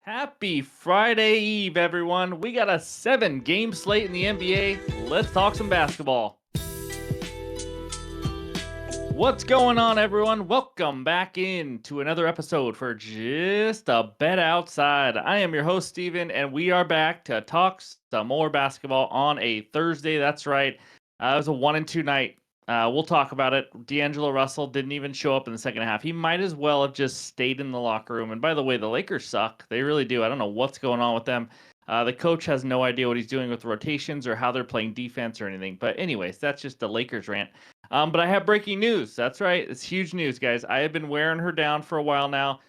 Happy Friday Eve, everyone. We got a 7-game slate in the NBA. Let's talk some basketball. What's going on, everyone? Welcome back in to another episode for Just a Bet Outside. I am your host, Steven, and we are back to talk some more basketball on a Thursday. That's right. It was a 1-2 night. We'll talk about it. D'Angelo Russell didn't even show up in the second half. He might as well have just stayed in the locker room. And by the way, the Lakers suck. They really do. I don't know what's going on with them. The coach has no idea what he's doing with rotations or how they're playing defense or anything. But anyways, that's just the Lakers rant. But I have breaking news. That's right. It's huge news, guys. I have been wearing her down for a while now.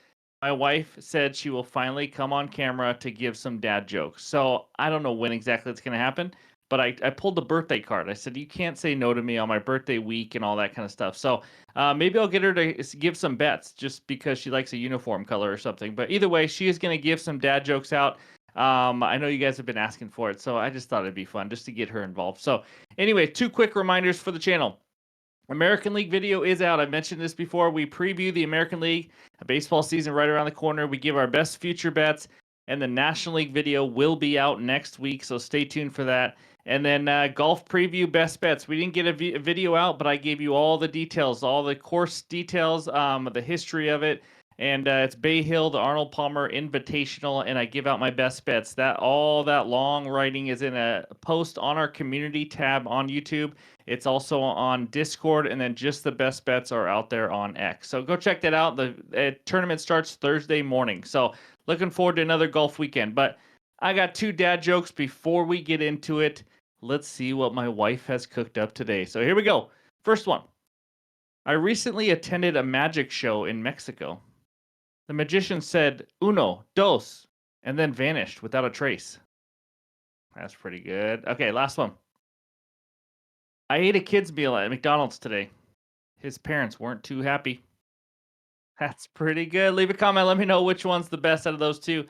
My wife said she will finally come on camera to give some dad jokes. So I don't know when exactly it's going to happen, but I pulled the birthday card. I said, you can't say no to me on my birthday week and all that kind of stuff. So maybe I'll get her to give some bets just because she likes a uniform color or something. But either way, she is going to give some dad jokes out. I know you guys have been asking for it, so I just thought it'd be fun just to get her involved. So anyway, 2 quick reminders for the channel. American League video is out. I mentioned this before. We preview the American League baseball season right around the corner. We give our best future bets, and the National League video will be out next week, so stay tuned for that. And then golf preview best bets. We didn't get a video out, but I gave you all the details, all the course details, the history of it. And it's Bay Hill, the Arnold Palmer Invitational, and I give out my best bets. All that long writing is in a post on our community tab on YouTube. It's also on Discord, and then just the best bets are out there on X. So go check that out. The tournament starts Thursday morning. So looking forward to another golf weekend. But I got 2 dad jokes before we get into it. Let's see what my wife has cooked up today. So here we go. First one. I recently attended a magic show in Mexico. The magician said, uno, dos, and then vanished without a trace. That's pretty good. Okay, last one. I ate a kid's meal at McDonald's today. His parents weren't too happy. That's pretty good. Leave a comment. Let me know which one's the best out of those 2.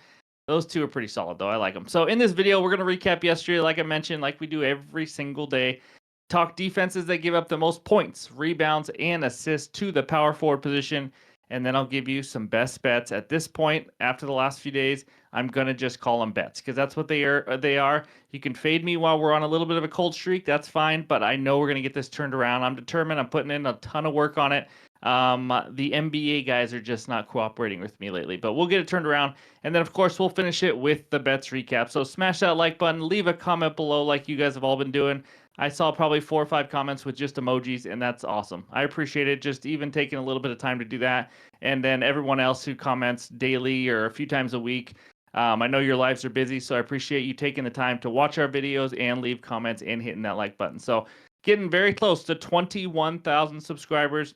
Those 2 are pretty solid, though. I like them. So in this video, we're going to recap yesterday, like I mentioned, like we do every single day. Talk defenses that give up the most points, rebounds, and assists to the power forward position. And then I'll give you some best bets. At this point, after the last few days, I'm going to just call them bets because that's what they are. You can fade me while we're on a little bit of a cold streak. That's fine, but I know we're going to get this turned around. I'm determined. I'm putting in a ton of work on it. The NBA guys are just not cooperating with me lately, but we'll get it turned around. And then, of course, we'll finish it with the bets recap. So smash that like button. Leave a comment below like you guys have all been doing. I saw probably 4 or 5 comments with just emojis, and that's awesome. I appreciate it, just even taking a little bit of time to do that. And then everyone else who comments daily or a few times a week, I know your lives are busy, so I appreciate you taking the time to watch our videos and leave comments and hitting that like button. So getting very close to 21,000 subscribers.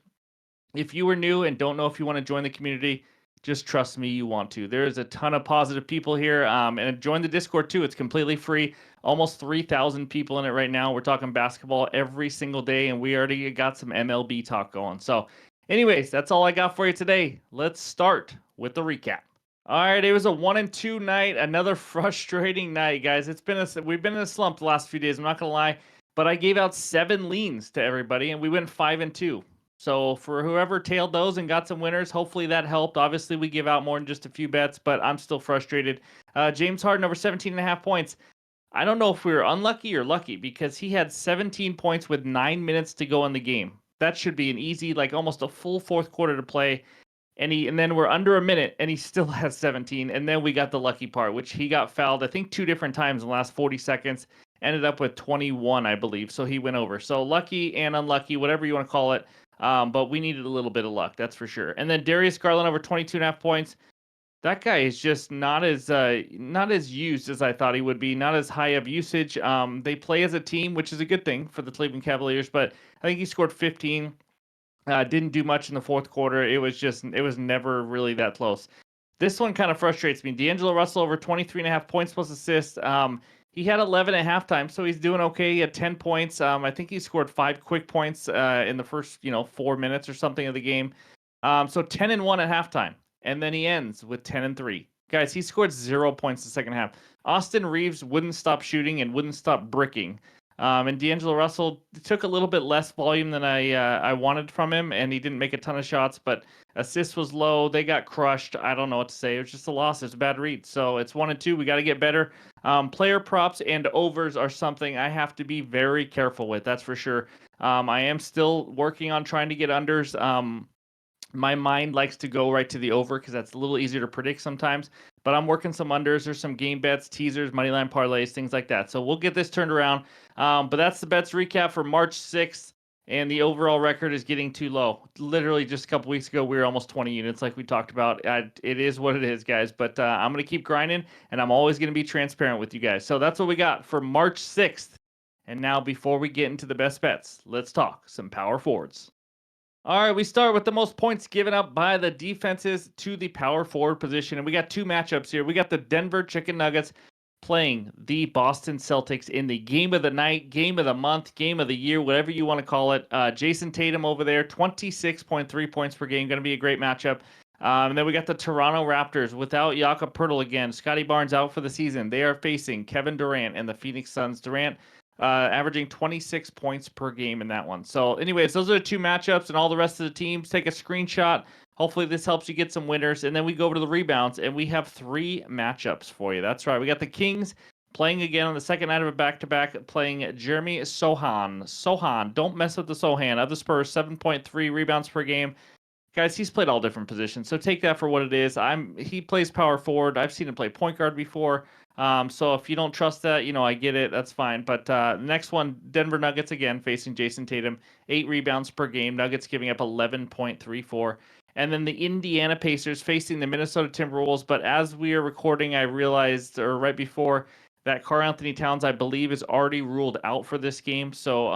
If you are new and don't know if you want to join the community, just trust me, you want to. There is a ton of positive people here, and join the Discord too. It's completely free. Almost 3,000 people in it right now. We're talking basketball every single day, and we already got some MLB talk going. So anyways, that's all I got for you today. Let's start with the recap. All right, it was a 1-2 night, another frustrating night, guys. We've been in a slump the last few days, I'm not gonna lie, but I gave out 7 leans to everybody, and we went 5-2. So for whoever tailed those and got some winners, hopefully that helped. Obviously, we give out more than just a few bets, but I'm still frustrated. James Harden over 17.5 points. I don't know if we were unlucky or lucky because he had 17 points with 9 minutes to go in the game. That should be an easy, like almost a full fourth quarter to play. And then we're under a minute and he still has 17. And then we got the lucky part, which he got fouled, I think 2 different times in the last 40 seconds. Ended up with 21, I believe. So he went over. So lucky and unlucky, whatever you want to call it. But we needed a little bit of luck, that's for sure. And then Darius Garland over 22.5 points. That guy is just not as used as I thought he would be. Not as high of usage. They play as a team, which is a good thing for the Cleveland Cavaliers. But I think he scored 15. Didn't do much in the fourth quarter. It was never really that close. This one kind of frustrates me. D'Angelo Russell over 23.5 points plus assists. He had 11 at halftime, so he's doing okay. He had 10 points. I think he scored 5 quick points in the first 4 minutes or something of the game. So 10-1 at halftime, and then he ends with 10-3. Guys, he scored 0 points the second half. Austin Reeves wouldn't stop shooting and wouldn't stop bricking. And D'Angelo Russell took a little bit less volume than I wanted from him, and he didn't make a ton of shots, but assists was low. They got crushed. I don't know what to say. It was just a loss. It's a bad read. So it's 1-2. We got to get better. Player props and overs are something I have to be very careful with. That's for sure. I am still working on trying to get unders. My mind likes to go right to the over because that's a little easier to predict sometimes. But I'm working some unders. There's some game bets, teasers, moneyline parlays, things like that. So we'll get this turned around. But that's the bets recap for March 6th. And the overall record is getting too low. Literally just a couple weeks ago, we were almost 20 units like we talked about. It is what it is, guys. But I'm going to keep grinding, and I'm always going to be transparent with you guys. So that's what we got for March 6th. And now, before we get into the best bets, let's talk some power forwards. All right, we start with the most points given up by the defenses to the power forward position. And we got two matchups here. We got the Denver Chicken Nuggets playing the Boston Celtics in the game of the night, game of the month, game of the year, whatever you want to call it. Jason Tatum over there, 26.3 points per game. Going to be a great matchup. And then we got the Toronto Raptors without Jakob Poeltl again. Scotty Barnes out for the season. They are facing Kevin Durant and the Phoenix Suns. Durant averaging 26 points per game in that one. So anyways, those are the two matchups, and all the rest of the teams. Take a screenshot. Hopefully this helps you get some winners. And then we go over to the rebounds, and we have three matchups for you. That's right. We got the Kings playing again on the second night of a back-to-back, playing Jeremy Sohan. Sohan, don't mess with the Sohan of the Spurs, 7.3 rebounds per game. Guys, he's played all different positions, so take that for what it is. He plays power forward. I've seen him play point guard before. So if you don't trust that, I get it. That's fine. But next one, Denver Nuggets again facing Jason Tatum, 8 rebounds per game. Nuggets giving up 11.34. And then the Indiana Pacers facing the Minnesota Timberwolves. But as we are recording, I realized, or right before, that Karl Anthony Towns, I believe, is already ruled out for this game. So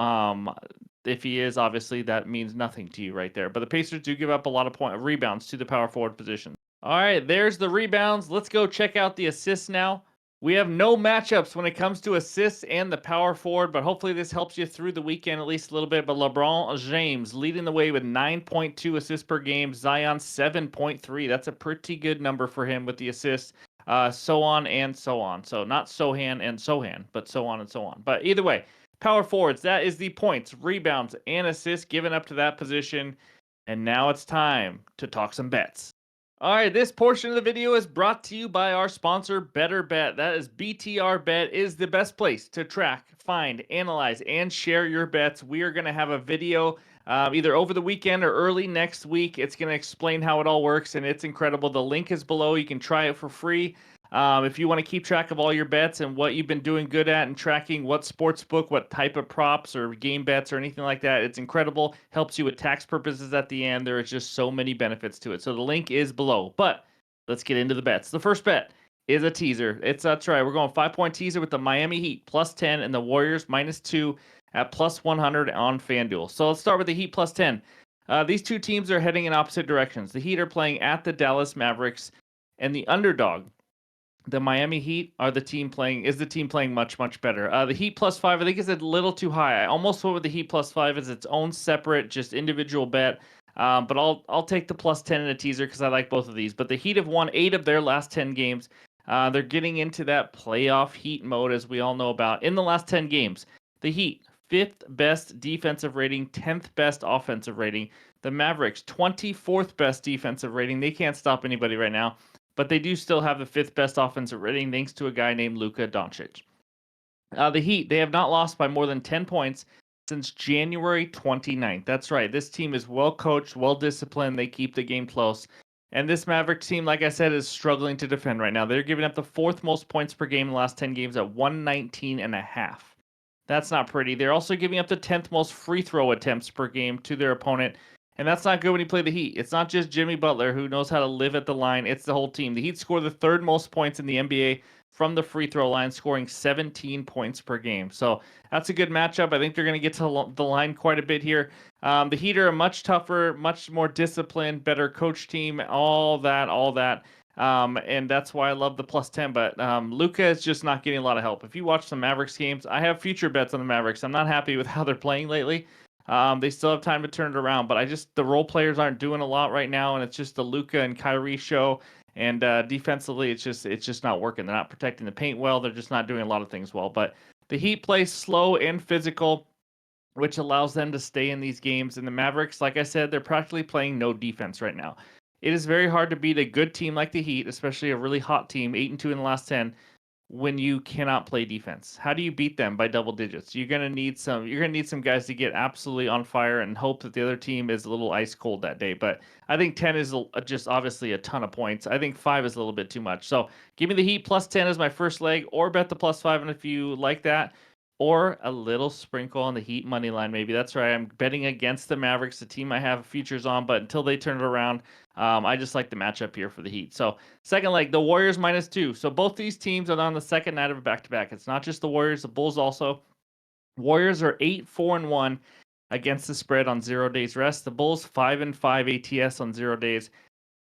if he is, obviously that means nothing to you right there. But the Pacers do give up a lot of rebounds to the power forward position. All right, there's the rebounds. Let's go check out the assists now. We have no matchups when it comes to assists and the power forward, but hopefully this helps you through the weekend at least a little bit. But LeBron James leading the way with 9.2 assists per game. Zion 7.3. That's a pretty good number for him with the assists. So on and so on. So not Sohan and Sohan, but so on and so on. But either way, power forwards, that is the points, rebounds, and assists given up to that position. And now it's time to talk some bets. All right, this portion of the video is brought to you by our sponsor, Better Bet. That is BTR Bet is the best place to track, find, analyze, and share your bets. We are going to have a video either over the weekend or early next week. It's going to explain how it all works, and it's incredible. The link is below. You can try it for free. If you want to keep track of all your bets and what you've been doing good at and tracking what sports book, what type of props or game bets or anything like that, it's incredible. Helps you with tax purposes at the end. There is just so many benefits to it. So the link is below. But let's get into the bets. The first bet is a teaser. That's right. We're going 5-point teaser with the Miami Heat +10 and the Warriors -2 at +100 on FanDuel. So let's start with the Heat +10. These two teams are heading in opposite directions. The Heat are playing at the Dallas Mavericks, and the underdog, the Miami Heat, is the team playing much, much better. The Heat +5, I think, is a little too high. I almost went with the Heat +5 as its own separate, just individual bet. But I'll take the +10 in a teaser because I like both of these. But the Heat have won 8 of their last 10 games. They're getting into that playoff Heat mode, as we all know about. In the last 10 games, the Heat, 5th best defensive rating, 10th best offensive rating. The Mavericks, 24th best defensive rating. They can't stop anybody right now. But they do still have the 5th best offensive rating thanks to a guy named Luka Doncic. The Heat, they have not lost by more than 10 points since January 29th. That's right. This team is well coached, well disciplined. They keep the game close. And this Mavericks team, like I said, is struggling to defend right now. They're giving up the 4th most points per game in the last 10 games at 119.5. That's not pretty. They're also giving up the 10th most free throw attempts per game to their opponent. And that's not good when you play the Heat. It's not just Jimmy Butler who knows how to live at the line. It's the whole team. The Heat score the 3rd most points in the NBA from the free throw line, scoring 17 points per game. So that's a good matchup. I think they're going to get to the line quite a bit here. The Heat are a much tougher, much more disciplined, better coach team, all that. And that's why I love the +10. But Luka is just not getting a lot of help. If you watch some Mavericks games, I have future bets on the Mavericks. I'm not happy with how they're playing lately. They still have time to turn it around, but the role players aren't doing a lot right now, and it's just the Luka and Kyrie show. And defensively, it's just not working. They're not protecting the paint well. They're just not doing a lot of things well. But The Heat play slow and physical, which allows them to stay in these games. And the Mavericks, like I said, they're practically playing no defense right now. It is very hard to beat a good team like the Heat, especially a really hot team, 8-2 in the last 10, when you cannot play defense. How do you beat them by double digits? You're gonna need some guys to get absolutely on fire and hope that the other team is a little ice cold that day. But I think 10 is just obviously a ton of points. I think 5 is a little bit too much. So give me the Heat plus 10 as my first leg, or bet the plus 5, and if you like that, or a little sprinkle on the Heat money line, maybe. That's right. I'm betting against the Mavericks, the team I have futures on, but until they turn it around, I just like the matchup here for the Heat. So second leg, the Warriors -2. So both these teams are on the second night of a back-to-back. It's not just the Warriors, the Bulls also. Warriors are 8-4-1 against the spread on 0 days rest. The Bulls 5-5 ATS on 0 days.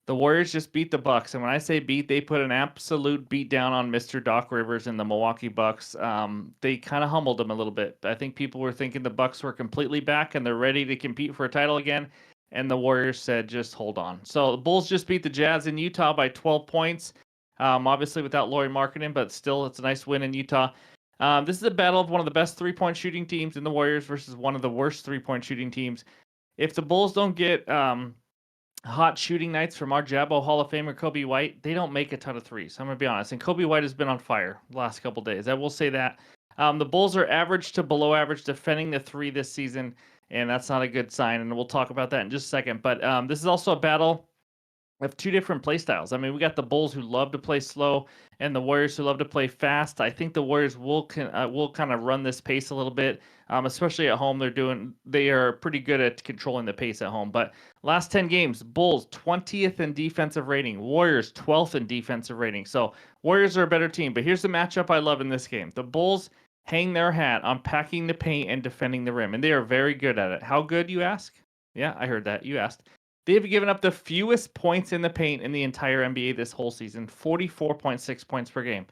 The Warriors just beat the Bucks, and when I say beat, they put an absolute beat down on Mr. Doc Rivers and the Milwaukee Bucks. They kind of humbled them a little bit. I think people were thinking the Bucks were completely back and they're ready to compete for a title again, and the Warriors said, "Just hold on." So the Bulls just beat the Jazz in Utah by 12 points. Obviously without Lauri Markkanen, but still, it's a nice win in Utah. This is a battle of one of the best three-point shooting teams in the Warriors versus one of the worst three-point shooting teams. If the Bulls don't get hot shooting nights from our Jabbo Hall of Famer Kobe White, they don't make a ton of threes. I'm gonna be honest, and Kobe White has been on fire the last couple days. I will say that. The Bulls are average to below average defending the three this season, and that's not a good sign. And we'll talk about that in just a second. But this is also a battle of two different play styles. I mean, we got the Bulls who love to play slow, and the Warriors who love to play fast. I think the Warriors will kind of run this pace a little bit, especially at home. They are pretty good at controlling the pace at home. But last 10 games, Bulls 20th in defensive rating, Warriors 12th in defensive rating. So Warriors are a better team. But here's the matchup I love in this game: the Bulls hang their hat on packing the paint and defending the rim, and they are very good at it. How good, you ask? Yeah, I heard that. You asked. They've given up the fewest points in the paint in the entire NBA this whole season, 44.6 points per game.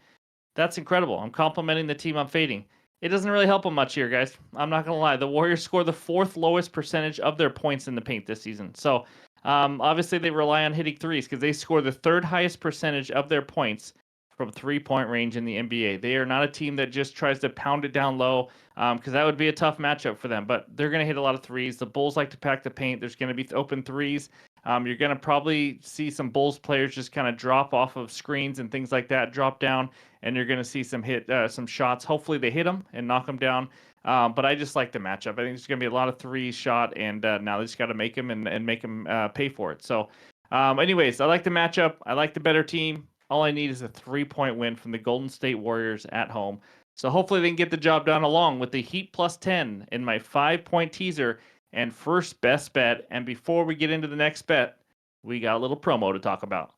That's incredible. I'm complimenting the team I'm fading. It doesn't really help them much here, guys. I'm not going to lie. The Warriors score the fourth lowest percentage of their points in the paint this season. So obviously they rely on hitting threes because they score the third highest percentage of their points from three-point range in the NBA. They are not a team that just tries to pound it down low because that would be a tough matchup for them. But they're going to hit a lot of threes. The Bulls like to pack the paint. There's going to be open threes. You're going to probably see some Bulls players just kind of drop off of screens and things like that, drop down, and you're going to see some shots. Hopefully they hit them and knock them down. But I just like the matchup. I think there's going to be a lot of threes shot, and now they just got to make them and make them pay for it. So anyways, I like the matchup. I like the better team. All I need is a 3-point win from the Golden State Warriors at home. So hopefully they can get the job done along with the Heat plus 10 in my 5-point teaser and first best bet. And before we get into the next bet, we got a little promo to talk about.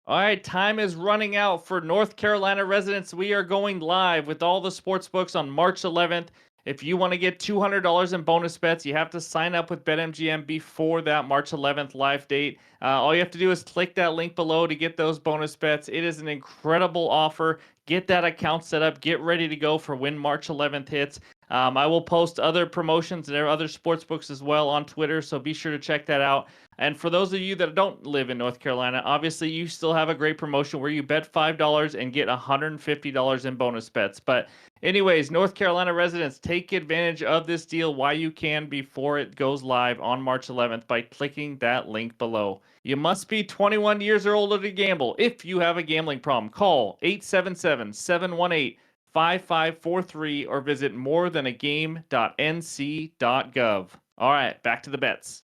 All right, time is running out for North Carolina residents. We are going live with all the sports books on March 11th. If you want to get $200 in bonus bets, you have to sign up with BetMGM before that March 11th live date. All you have to do is click that link below to get those bonus bets. It is an incredible offer. Get that account set up. Get ready to go for when March 11th hits. I will post other promotions and other sports books as well on Twitter, so be sure to check that out. And for those of you that don't live in North Carolina, obviously you still have a great promotion where you bet $5 and get $150 in bonus bets. But anyways, North Carolina residents, take advantage of this deal while you can before it goes live on March 11th by clicking that link below. You must be 21 years or older to gamble. If you have a gambling problem, call 877-718-5543 or visit morethanagame.nc.gov. All right, back to the bets.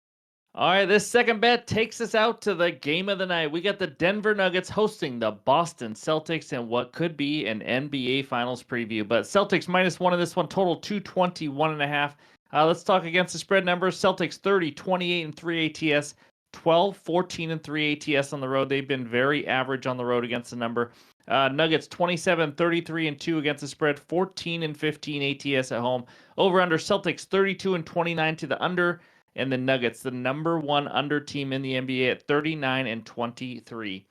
All right, this second bet takes us out to the game of the night. We got the Denver Nuggets hosting the Boston Celtics in what could be an NBA Finals preview. But Celtics -1 in this one, total 221.5. Let's talk against the spread numbers. Celtics 30, 28, and 3 ATS. 12, 14, and 3 ATS on the road. They've been very average on the road against the number. Nuggets 27, 33, and 2 against the spread. 14 and 15 ATS at home. Over under Celtics 32 and 29 to the under. And the Nuggets, the number one under team in the NBA at 39 and 23.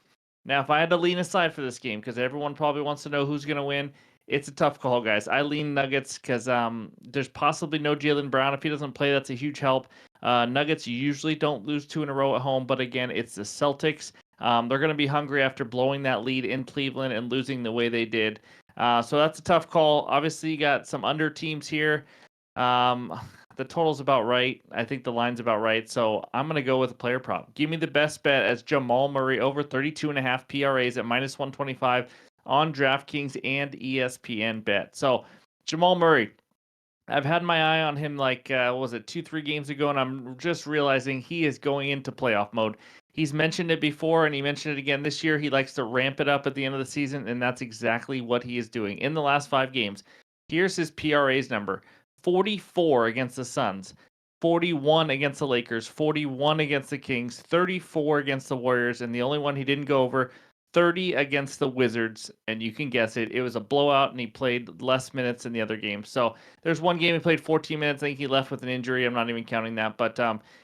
Now, if I had to lean aside for this game, because everyone probably wants to know who's going to win, it's a tough call, guys. I lean Nuggets because there's possibly no Jaylen Brown. If he doesn't play, that's a huge help. Nuggets usually don't lose 2 in a row at home, but again, it's the Celtics. They're going to be hungry after blowing that lead in Cleveland and losing the way they did. So that's a tough call. Obviously, you got some under teams here. Um, the total's about right. I think the line's about right. So I'm going to go with a player prop. Give me the best bet as Jamal Murray over 32.5 PRAs at minus 125 on DraftKings and ESPN bet. So Jamal Murray, I've had my eye on him like, what was it, 2, 3 games ago, and I'm just realizing he is going into playoff mode. He's mentioned it before, and he mentioned it again this year. He likes to ramp it up at the end of the season, and that's exactly what he is doing. In the last 5 games, here's his PRA's number: 44 against the Suns, 41 against the Lakers, 41 against the Kings, 34 against the Warriors, and the only one he didn't go over, 30 against the Wizards. And you can guess it. It was a blowout, and he played less minutes in the other games. So there's one game he played 14 minutes. I think he left with an injury. I'm not even counting that. But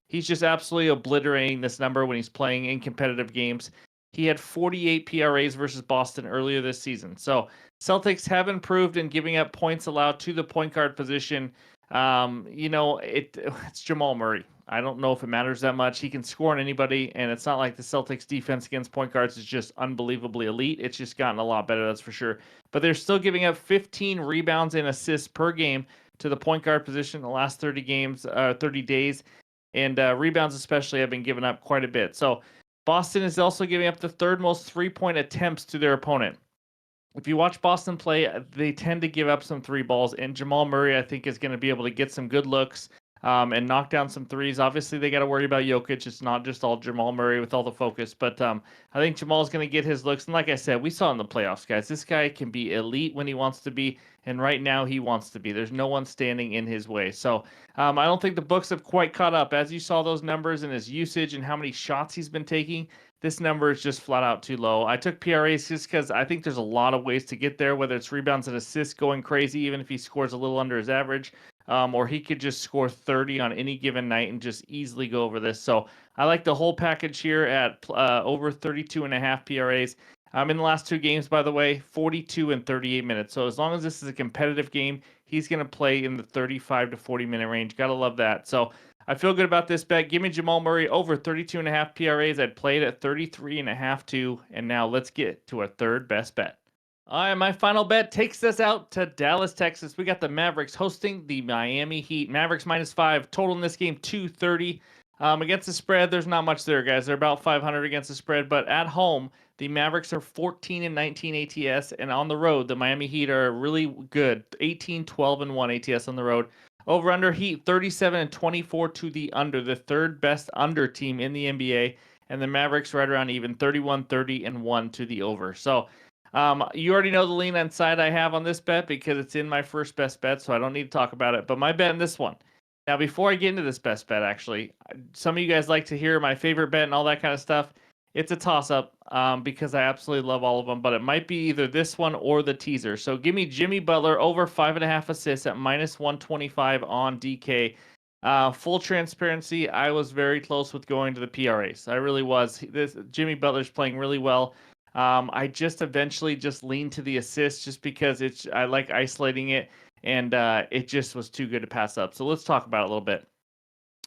he's just absolutely obliterating this number when he's playing in competitive games. He had 48 PRAs versus Boston earlier this season. So Celtics have improved in giving up points allowed to the point guard position. It's Jamal Murray. I don't know if it matters that much. He can score on anybody, and it's not like the Celtics defense against point guards is just unbelievably elite. It's just gotten a lot better, that's for sure. But they're still giving up 15 rebounds and assists per game to the point guard position in the last 30 days. And rebounds especially have been given up quite a bit. So Boston is also giving up the third most three-point attempts to their opponent. If you watch Boston play, they tend to give up some three balls, and Jamal Murray, I think, is going to be able to get some good looks and knock down some threes. Obviously, they got to worry about Jokic. It's not just all Jamal Murray with all the focus, but I think Jamal's going to get his looks. And like I said, we saw in the playoffs, guys, this guy can be elite when he wants to be, and right now he wants to be. There's no one standing in his way. So I don't think the books have quite caught up. As you saw those numbers and his usage and how many shots he's been taking, this number is just flat out too low. I took PRAs just because I think there's a lot of ways to get there, whether it's rebounds and assists going crazy, even if he scores a little under his average, or he could just score 30 on any given night and just easily go over this. So I like the whole package here at over 32.5 PRAs. In the last 2 games, by the way, 42 and 38 minutes. So as long as this is a competitive game, he's going to play in the 35 to 40 minute range. Gotta love that. So I feel good about this bet. Give me Jamal Murray over 32.5 PRAs. I'd play it at 33.5 too. And now let's get to our third best bet. All right, my final bet takes us out to Dallas, Texas. We got the Mavericks hosting the Miami Heat. Mavericks -5. Total in this game 230. Against the spread, there's not much there, guys. They're about 500 against the spread, but at home, the Mavericks are 14 and 19 ATS, and on the road, the Miami Heat are really good, 18, 12 and 1 ATS on the road. Over under Heat 37 and 24 to the under, the third best under team in the NBA, and the Mavericks right around even 31, 30 and 1 to the over. So you already know the lean on side I have on this bet because it's in my first best bet, so I don't need to talk about it. But my bet in this one. Now, before I get into this best bet, actually, some of you guys like to hear my favorite bet and all that kind of stuff. It's a toss-up because I absolutely love all of them, but it might be either this one or the teaser. So give me Jimmy Butler over 5.5 assists at -125 on DK. Full transparency, I was very close with going to the PRAs. I really was. This Jimmy Butler's playing really well. I just eventually just leaned to the assist just because I like isolating it, and it just was too good to pass up. So let's talk about it a little bit.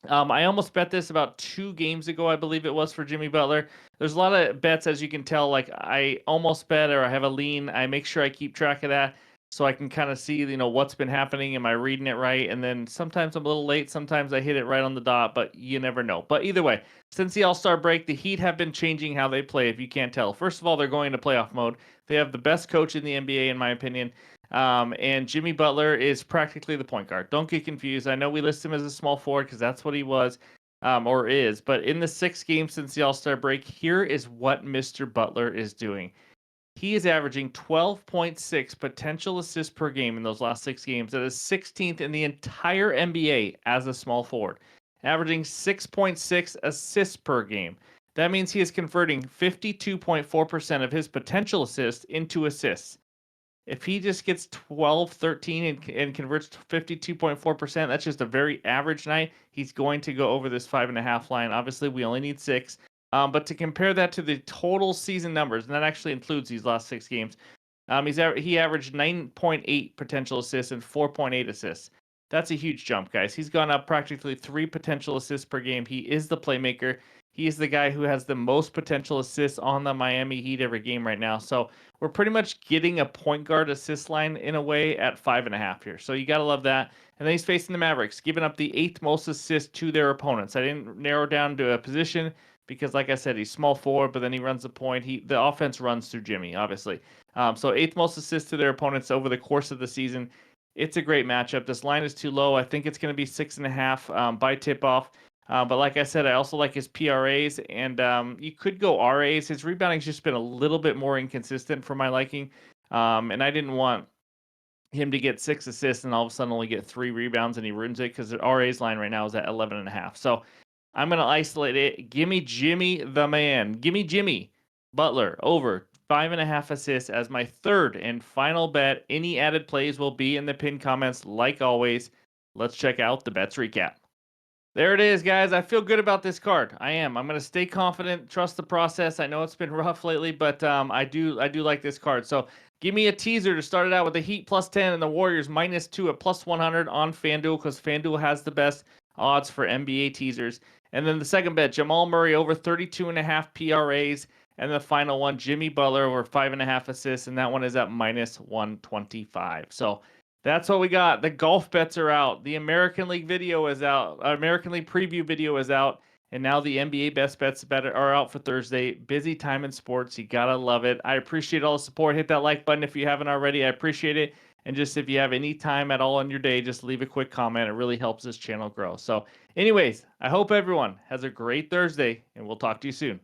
I almost bet this about 2 games ago, I believe it was, for Jimmy Butler. There's a lot of bets, as you can tell, like I almost bet or I have a lean. I make sure I keep track of that so I can kind of see, what's been happening. Am I reading it right? And then sometimes I'm a little late. Sometimes I hit it right on the dot, but you never know. But either way, since the All-Star break, the Heat have been changing how they play, if you can't tell. First of all, they're going into playoff mode. They have the best coach in the NBA, in my opinion. And Jimmy Butler is practically the point guard. Don't get confused. I know we list him as a small forward because that's what he was or is. But in the 6 games since the All-Star break, here is what Mr. Butler is doing. He is averaging 12.6 potential assists per game in those last 6 games. That is 16th in the entire NBA as a small forward, averaging 6.6 assists per game. That means he is converting 52.4% of his potential assists into assists. If he just gets 12, 13 and converts 52.4%, that's just a very average night. He's going to go over this 5.5 line. Obviously, we only need 6. But to compare that to the total season numbers, and that actually includes these last 6 games, he averaged 9.8 potential assists and 4.8 assists. That's a huge jump, guys. He's gone up practically 3 potential assists per game. He is the playmaker. He's the guy who has the most potential assists on the Miami Heat every game right now. So we're pretty much getting a point guard assist line in a way at 5.5 here. So you got to love that. And then he's facing the Mavericks, giving up the 8th most assists to their opponents. I didn't narrow down to a position because, like I said, he's small forward, but then he runs the point. The offense runs through Jimmy, obviously. So 8th most assists to their opponents over the course of the season. It's a great matchup. This line is too low. I think it's going to be 6.5 by tip off. But like I said, I also like his PRAs, and you could go RAs. His rebounding's just been a little bit more inconsistent for my liking, and I didn't want him to get 6 assists and all of a sudden only get 3 rebounds and he ruins it because the RA's line right now is at 11.5. So I'm going to isolate it. Give me Jimmy the man. Give me Jimmy Butler over 5.5 assists as my third and final bet. Any added plays will be in the pinned comments like always. Let's check out the bets recap. There it is, guys. I feel good about this card. I am. I'm going to stay confident, trust the process. I know it's been rough lately, but I do like this card. So give me a teaser to start it out with the Heat +10 and the Warriors -2 at +100 on FanDuel because FanDuel has the best odds for NBA teasers. And then the second bet, Jamal Murray over 32.5 PRAs. And the final one, Jimmy Butler over 5.5 assists, and that one is at -125. So that's what we got. The golf bets are out. The American League video is out. American League preview video is out. And now the NBA best bets are out for Thursday. Busy time in sports. You got to love it. I appreciate all the support. Hit that like button if you haven't already. I appreciate it. And just if you have any time at all in your day, just leave a quick comment. It really helps this channel grow. So anyways, I hope everyone has a great Thursday, and we'll talk to you soon.